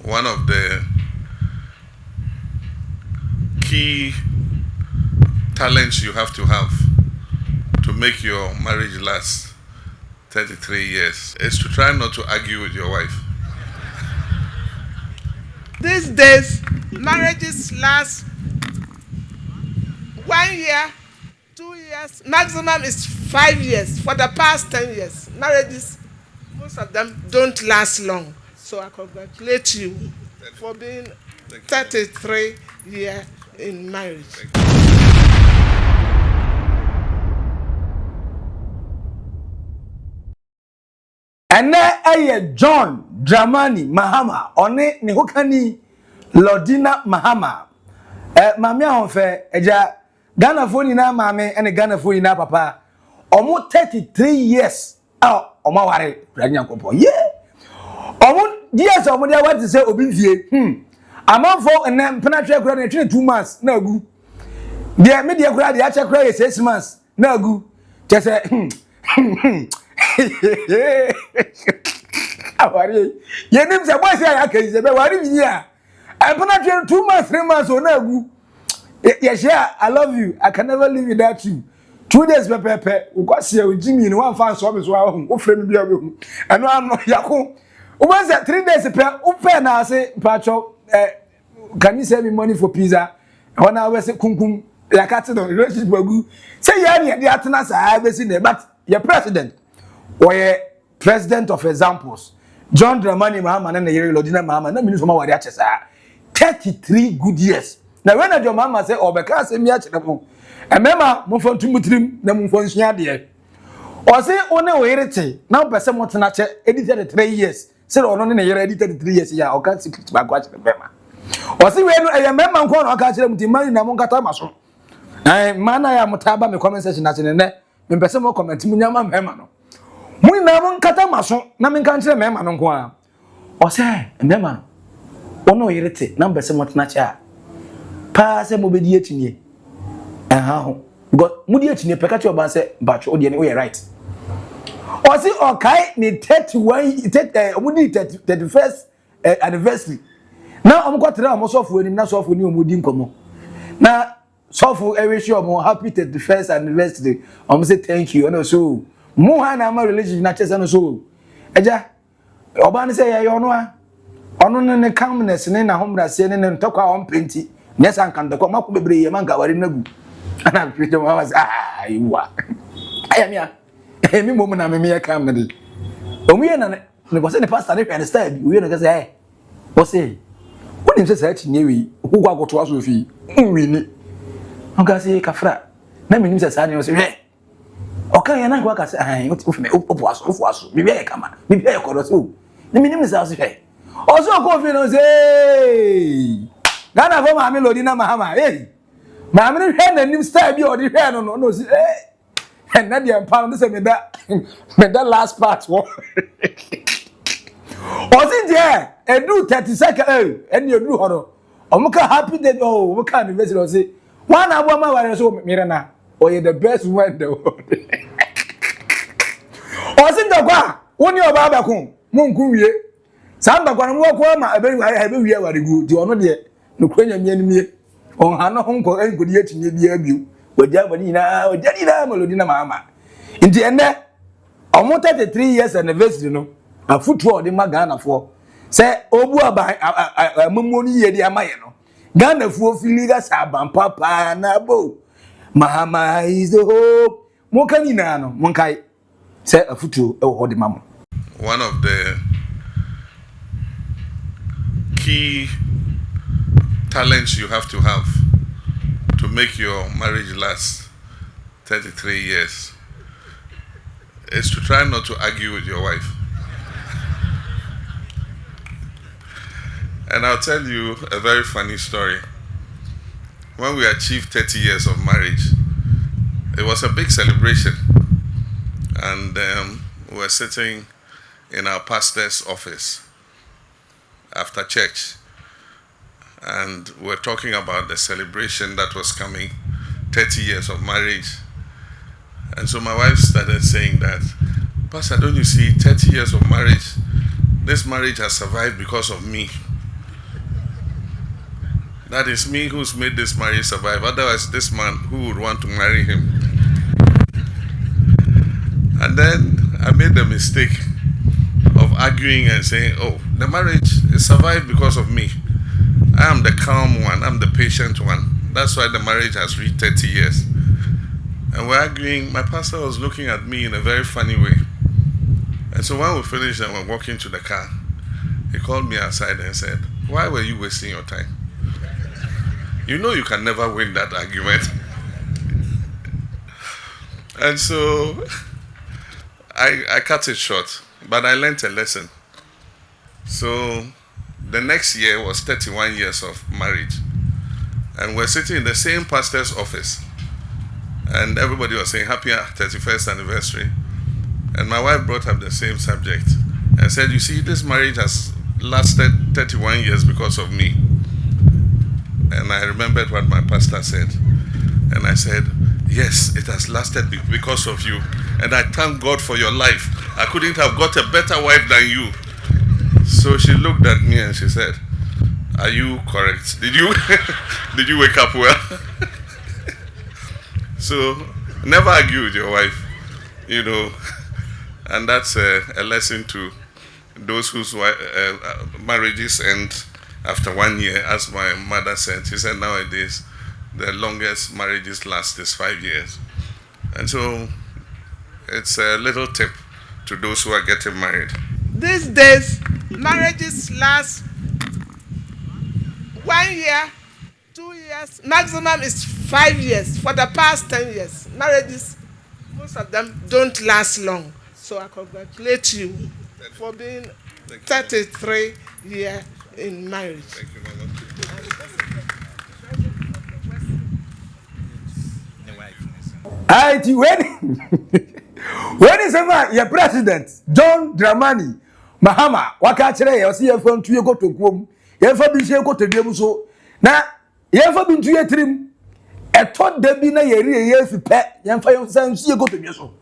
one of the key talents you have to make your marriage last 33 years is to try not to argue with your wife. These days, marriages last 1 year, 2 years, maximum is 5 years. For the past 10 years, marriages, most of them don't last long. So I congratulate you for being 33 years in marriage. And now John Dramani Mahama one ne hokani Lordina Mahama mame ahonfe eja Ghana fo nyina mame ene Ghana fo nyina papa omo 33 years omo ware ranyankopo omo years omo dia what say obi fie amanfo ene mpena twa kura na twe 2 months na agu dia me dia kura dia acha kura 6 months na agu chese awari yenim se boy say aka se be wari bi ya mpena 2 months 3 months na agu yeah, I love you. I can never live without you. 2 days pepe ukwase o Jimmy no one fan so me so ahun o frame bia be hu eno am no yako o say 3 days pe o pe na say pacho can you send me money for pizza when I was say kunkum yakati no relationship agu say ya ne dey atena sa be si ne but your president or president of examples John Dramani Mahama na yere Lordina Mahama na mini so ma wari ache sa 33 good years. Now when your mama say obeka say me akire mo emema mo fon tumutrim na mo fon sua de o say one o yerete na pese mo tena che edited 3 years say ono ne yere edited 3 years ya o kan secret ba kwa akire bema o say we no e mema nko na o ka akire muti man na mo nkata maso mana ya mutaba me comment section na che ne me pese mo comment mu nyama mema no mu na mo nkata maso na me kan kire mema no nko a o say mema ono o yerete na pese mo tena che pa se mo bedi etinye ho because mudi etinye peka che oban se bacho ode ne we right o si okai ni 31 mudi 31st anniversary na omkotra mo sofu enim na sofu ni omudi nkomo na sofu wish you happy 31st anniversary say thank you and so mu ha na ma relationship na chese no so eja oban se ye yo no a ono ne calmness ne na homra se ne ntokwa on penti yes an kan dako mako bebre ye man gawari nagu ana pije mama say iwa ayamia mi mom na me me kam na de omuye na ne ko se ne pastor ne hwe ne style bi uye no ka say o say woni se sa tinye wi okugwa goto aso fi nwi ni on ka say kafra na me nim se sa ne o say hwe o kan ye na ko ka say o fi me o aso bi be kama bi be ko do so ne me nim se sa so hwe o so ko fi no say Ghana for Mami Lordina Mahama, Mammy had a new style be or the hair no, and not the empowerment say me that last part. Was it there? And do 30 seconds, and you do horror. Omuka happy that we can't invest or say, 1 hour my so Mirana, or you're the best one in the world. Was it the bar? One your babacum, Munkuye. Samba Guanwama, I have a year very good, you are not yet. No kwenya mienimie on hano honko enkodi etinye bia biu wajia bani na wajani na Lordina Mahama nti ene omo 33 years anniversary no afutu de Ghana fo se obu aba mamoni ye de amaye no Ghana fo filiga saban papa na bo Mahama is the hope mo kanina no mo kai se afutu e wo de mamo. One of the key talents you have to make your marriage last 33 years is to try not to argue with your wife. And I'll tell you a very funny story. When we achieved 30 years of marriage, it was a big celebration. And we were sitting in our pastor's office after church. And we're talking about the celebration that was coming, 30 years of marriage. And so my wife started saying that, Pastor, don't you see, 30 years of marriage, this marriage has survived because of me. that is me who's made this marriage survive. Otherwise, this man, who would want to marry him? And then I made the mistake of arguing and saying, oh, the marriage is survived because of me. I am the calm one, I'm the patient one. That's why the marriage has reached 30 years. And we're arguing. My pastor was looking at me in a very funny way. And so when we finished and we're walking to the car, he called me aside and said, why were you wasting your time? You know you can never win that argument. And so I cut it short, but I learned a lesson. So the next year was 31 years of marriage. And we're sitting in the same pastor's office. And everybody was saying, happy 31st anniversary. And my wife brought up the same subject and said, you see, this marriage has lasted 31 years because of me. And I remembered what my pastor said. And I said, yes, it has lasted because of you. And I thank God for your life. I couldn't have got a better wife than you. So she looked at me and she said, are you correct? Did you wake up well? So never argue with your wife, you know. And that's a lesson to those whose marriages end after 1 year. As my mother said, she said nowadays the longest marriages last is 5 years. And so it's a little tip to those who are getting married. These days, marriages last 1 year, 2 years, maximum is 5 years. For the past 10 years, marriages, most of them don't last long. So I congratulate you for being 33 years in marriage. Thank you, Mama. When is your president, John Dramani Mahama, Wakachre, or see you from to go to Gum, you ever been to go to Demuso. Now, you ever been to your trim? A tot debina years pet, young for your son, see you go to Yoso.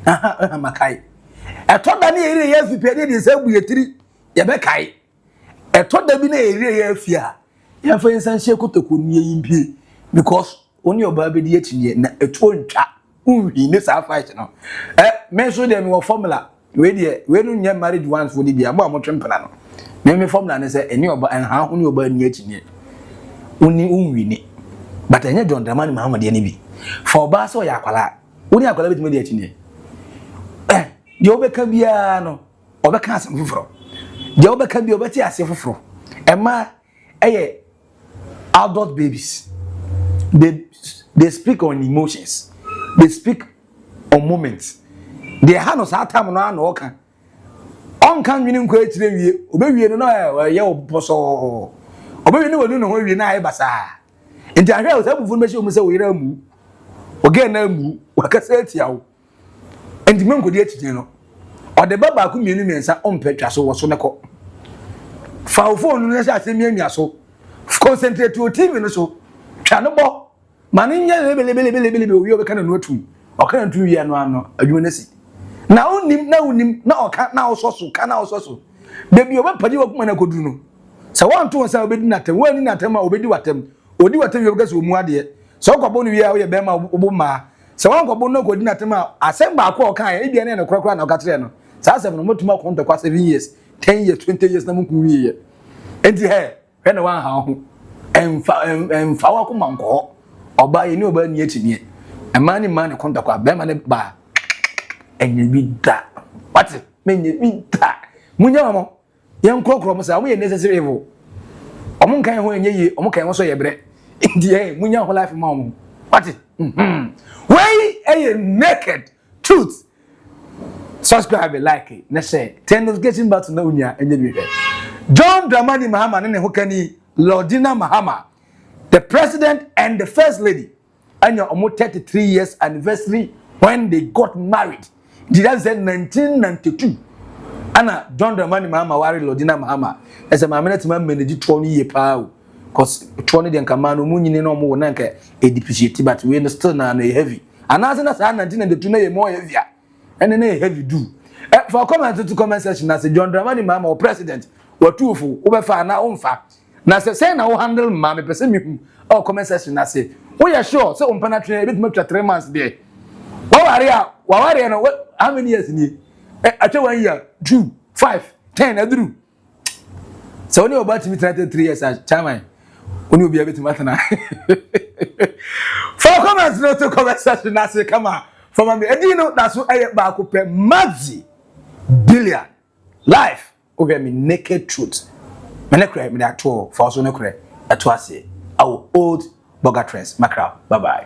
Makai. A tot any years to pay this every tree, Yabekai. A tot debina year fear. Young for your son, she go to Kuni because only your baby the 18 year, a told chat. In this fight now. Mention them your formula. When you married once for the be a more trempano. Me formula and say, and you and how only your burn yet in it. Only win it. But I don't demand Mahama the enemy. For Basso Yakala, only I collaborate with the the Obecabiano, Obecasam Fro. The Obecabi Obetia Sefro. Emma, adult babies. They speak on emotions. They speak on moments. They have no time on work. On can you create the obey no your boss or obey no one know we na basa. And the area was information we say we ramu. Again, namu, wakaseti yaw. And the man could yet know. Or the baba could mean me and say on petra so was on a call. Foul phone, let's say me so. Concentrate to a team and so. Channel. Maninya lebelebelebelebe we obeka na no atu o kana tu wi anu ano adwuma nasi na unim na o ka na ososo ka na ososo bebi obepadi wakuma na koduru no se wanto sa obedi natem wani natem a obedi watem odi watem yobeka se omu ade se okwabo no wi a wo ye be ma oboma se wankwabo no kodi natem a asem ba akwa o kan e bia na no krakra na o ka kire no sa asem no motuma kwonta kwa 7 years 10 years 20 years na munku wi ye enti he na wan ha ho emfa wakuma nko Oba ye ni oba ni etini e man ni konta kwa be man ba enye bi da what menye bi da munya mo ye nkrokro mo sa mo ye necessary evil omo nkan ho enye yi omo kan ho so ye bre ndi munya ho life ma mo what way naked truth subscribe like it na say ten is getting back to na unya enye bi John Dramani Mahama ne ho kani Lordina Mahama, the president and the first lady, and your almost 33 years anniversary when they got married. Did I say 1992? Anna John Dramani Mahama wari Lordina Mahama. As a mamma man managed 20 years power. Cause 20 den kamano munyi no mo nanka e depreciate but we still na heavy. And as na 1992 na more heavier. And na heavy do. For comment to comment section as John Dramani Mahama or president, what two for obefa na umfa. na say na wo handle ma me pese me hu o comment section na say wo ya sure say umpa na twene bit matwa 3 months there wa ware no how many years ni atwa 1 year 2 5 10 aduru so oni about me 33 years chairman oni obi abet matana for comments no to comment section na say come on from me edino that's so ba ko pe Maxi Billian life over me naked truth me ne cry me that to for so ne cry at was our old Boga trends macra bye bye.